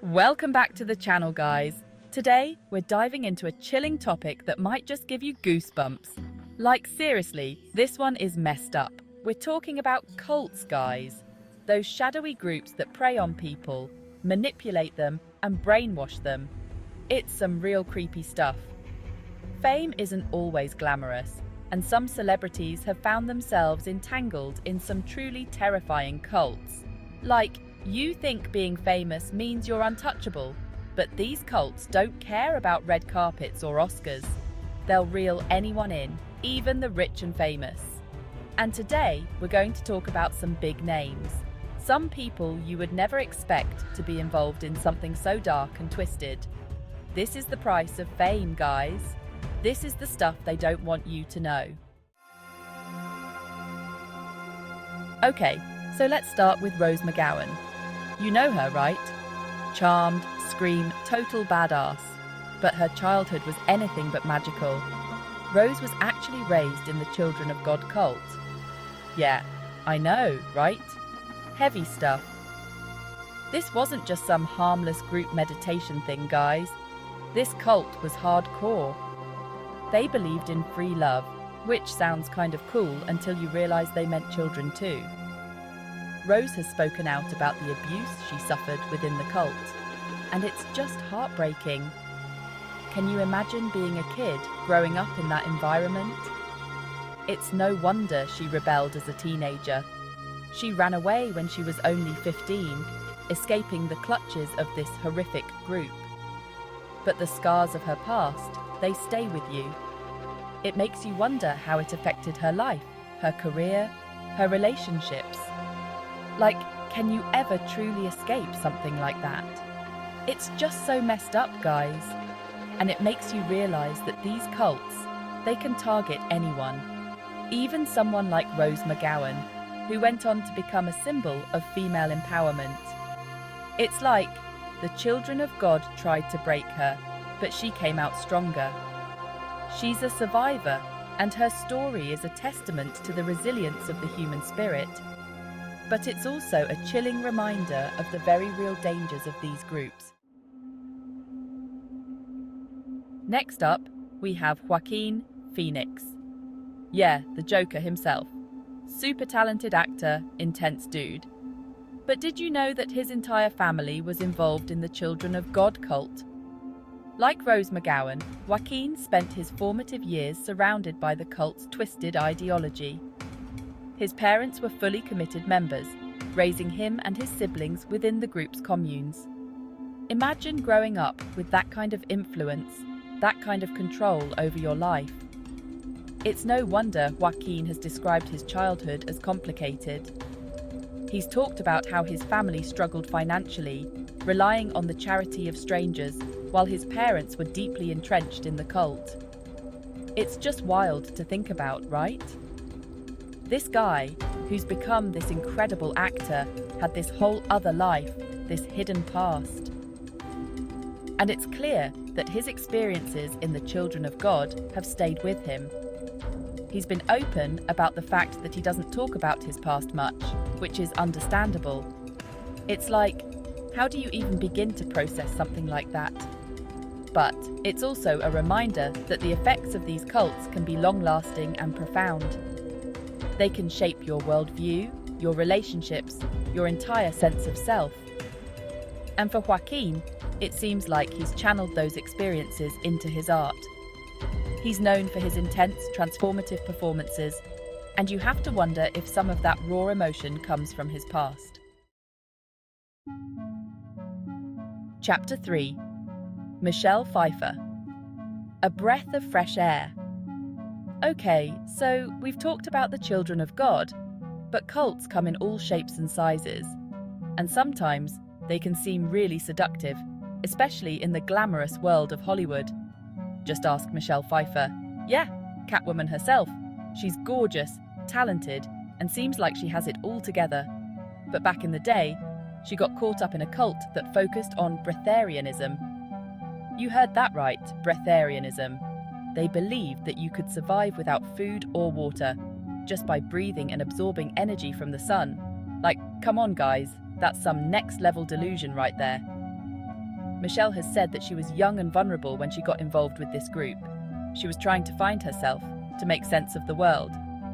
Welcome back to the channel, guys. Today, we're diving into a chilling topic that might just give you goosebumps. Like, seriously, this one is messed up. We're talking about cults, guys. Those shadowy groups that prey on people, manipulate them, and brainwash them. It's some real creepy stuff. Fame isn't always glamorous, and some celebrities have found themselves entangled in some truly terrifying cults. Like, you think being famous means you're untouchable, but these cults don't care about red carpets or Oscars. They'll reel anyone in, even the rich and famous. And today, we're going to talk about some big names. Some people you would never expect to be involved in something so dark and twisted. This is the price of fame, guys. This is the stuff they don't want you to know. Okay, so let's start with Rose McGowan. You know her, right? Charmed, scream, total badass. But her childhood was anything but magical. Rose was actually raised in the Children of God cult. Yeah, I know, right? Heavy stuff. This wasn't just some harmless group meditation thing, guys. This cult was hardcore. They believed in free love, which sounds kind of cool until you realize they meant children too. Rose has spoken out about the abuse she suffered within the cult, and it's just heartbreaking. Can you imagine being a kid growing up in that environment? It's no wonder she rebelled as a teenager. She ran away when she was only 15, escaping the clutches of this horrific group. But the scars of her past, they stay with you. It makes you wonder how it affected her life, her career, her relationships. Like, can you ever truly escape something like that? It's just so messed up, guys. And it makes you realize that these cults, they can target anyone. Even someone like Rose McGowan, who went on to become a symbol of female empowerment. It's like the Children of God tried to break her, but she came out stronger. She's a survivor, and her story is a testament to the resilience of the human spirit. But it's also a chilling reminder of the very real dangers of these groups. Next up, we have Joaquin Phoenix. Yeah, the Joker himself. Super talented actor, intense dude. But did you know that his entire family was involved in the Children of God cult? Like Rose McGowan, Joaquin spent his formative years surrounded by the cult's twisted ideology. His parents were fully committed members, raising him and his siblings within the group's communes. Imagine growing up with that kind of influence, that kind of control over your life. It's no wonder Joaquin has described his childhood as complicated. He's talked about how his family struggled financially, relying on the charity of strangers, while his parents were deeply entrenched in the cult. It's just wild to think about, right? This guy, who's become this incredible actor, had this whole other life, this hidden past. And it's clear that his experiences in the Children of God have stayed with him. He's been open about the fact that he doesn't talk about his past much, which is understandable. It's like, how do you even begin to process something like that? But it's also a reminder that the effects of these cults can be long-lasting and profound. They can shape your worldview, your relationships, your entire sense of self. And for Joaquin, it seems like he's channeled those experiences into his art. He's known for his intense, transformative performances, and you have to wonder if some of that raw emotion comes from his past. Chapter 3. Michelle Pfeiffer. A breath of fresh air. Okay, so we've talked about the Children of God, but cults come in all shapes and sizes. And sometimes they can seem really seductive, especially in the glamorous world of Hollywood. Just ask Michelle Pfeiffer. Yeah, Catwoman herself. She's gorgeous, talented, and seems like she has it all together. But back in the day, she got caught up in a cult that focused on breatharianism. You heard that right, breatharianism. They believed that you could survive without food or water, just by breathing and absorbing energy from the sun. Like, come on guys, that's some next level delusion right there. Michelle has said that she was young and vulnerable when she got involved with this group. She was trying to find herself, to make sense of the world,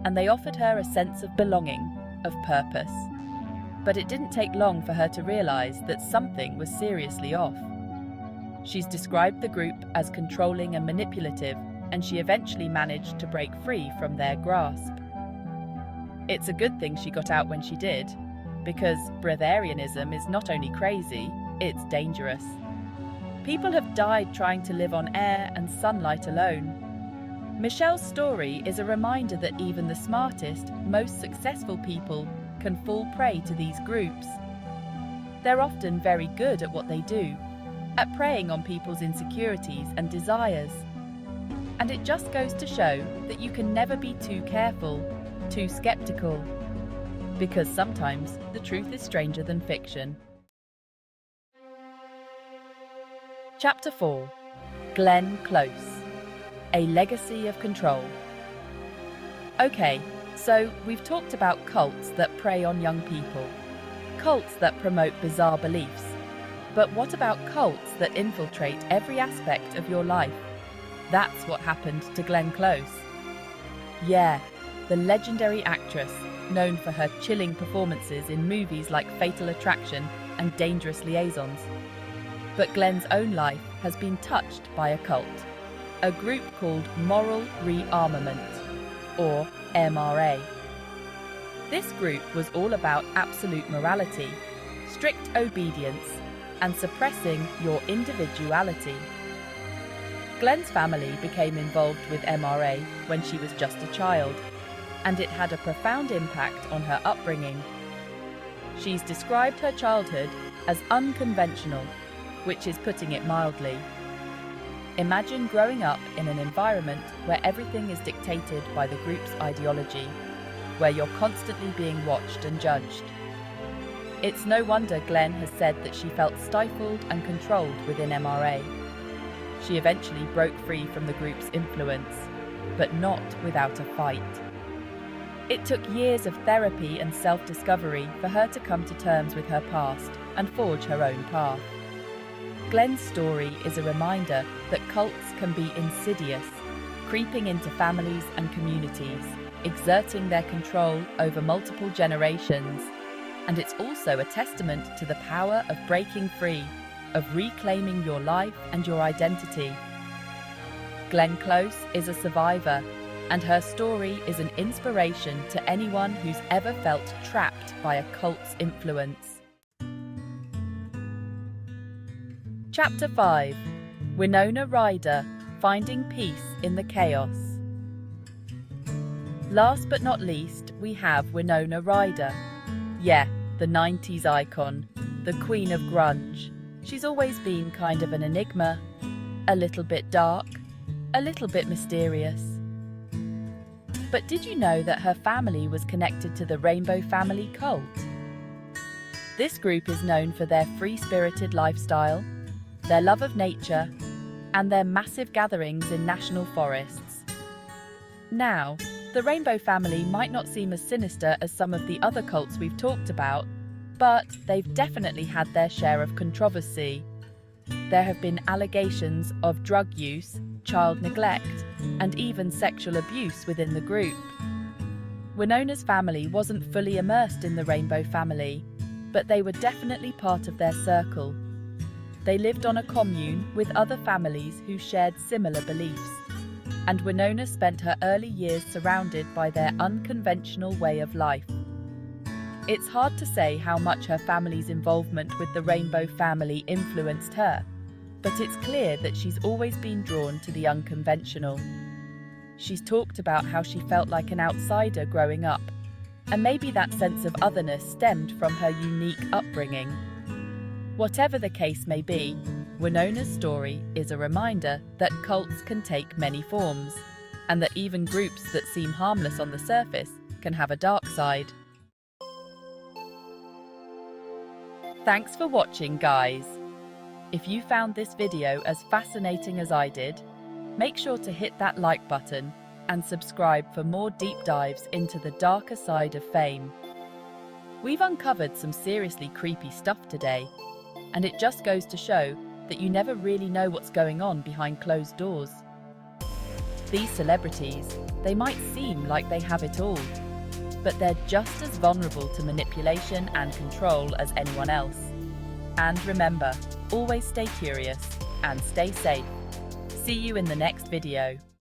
and they offered her a sense of belonging, of purpose. But it didn't take long for her to realize that something was seriously off. She's described the group as controlling and manipulative, and she eventually managed to break free from their grasp. It's a good thing she got out when she did, because breatharianism is not only crazy, it's dangerous. People have died trying to live on air and sunlight alone. Michelle's story is a reminder that even the smartest, most successful people can fall prey to these groups. They're often very good at what they do, at preying on people's insecurities and desires. And it just goes to show that you can never be too careful, too skeptical, because sometimes the truth is stranger than fiction. Chapter 4. Glenn Close. A Legacy of Control. Okay, so we've talked about cults that prey on young people, cults that promote bizarre beliefs. But what about cults that infiltrate every aspect of your life? That's what happened to Glenn Close. Yeah, the legendary actress, known for her chilling performances in movies like Fatal Attraction and Dangerous Liaisons. But Glenn's own life has been touched by a cult, a group called Moral Rearmament, or MRA. This group was all about absolute morality, strict obedience, and suppressing your individuality. Glenn's family became involved with MRA when she was just a child, and it had a profound impact on her upbringing. She's described her childhood as unconventional, which is putting it mildly. Imagine growing up in an environment where everything is dictated by the group's ideology, where you're constantly being watched and judged. It's no wonder Glenn has said that she felt stifled and controlled within MRA. She eventually broke free from the group's influence, but not without a fight. It took years of therapy and self-discovery for her to come to terms with her past and forge her own path. Glenn's story is a reminder that cults can be insidious, creeping into families and communities, exerting their control over multiple generations. And it's also a testament to the power of breaking free, of reclaiming your life and your identity. Glenn Close is a survivor, and her story is an inspiration to anyone who's ever felt trapped by a cult's influence. Chapter 5. Winona Ryder, Finding Peace in the Chaos. Last but not least, we have Winona Ryder. Yeah, the 90s icon, the queen of grunge. She's always been kind of an enigma, a little bit dark, a little bit mysterious. But did you know that her family was connected to the Rainbow Family cult? This group is known for their free-spirited lifestyle, their love of nature, and their massive gatherings in national forests. Now, the Rainbow Family might not seem as sinister as some of the other cults we've talked about, but they've definitely had their share of controversy. There have been allegations of drug use, child neglect, and even sexual abuse within the group. Winona's family wasn't fully immersed in the Rainbow Family, but they were definitely part of their circle. They lived on a commune with other families who shared similar beliefs, and Winona spent her early years surrounded by their unconventional way of life. It's hard to say how much her family's involvement with the Rainbow Family influenced her, but it's clear that she's always been drawn to the unconventional. She's talked about how she felt like an outsider growing up, and maybe that sense of otherness stemmed from her unique upbringing. Whatever the case may be, Winona's story is a reminder that cults can take many forms, and that even groups that seem harmless on the surface can have a dark side. Thanks for watching, guys. If you found this video as fascinating as I did, make sure to hit that like button and subscribe for more deep dives into the darker side of fame. We've uncovered some seriously creepy stuff today, and it just goes to show that you never really know what's going on behind closed doors. These celebrities, they might seem like they have it all, but they're just as vulnerable to manipulation and control as anyone else. And remember, always stay curious and stay safe. See you in the next video.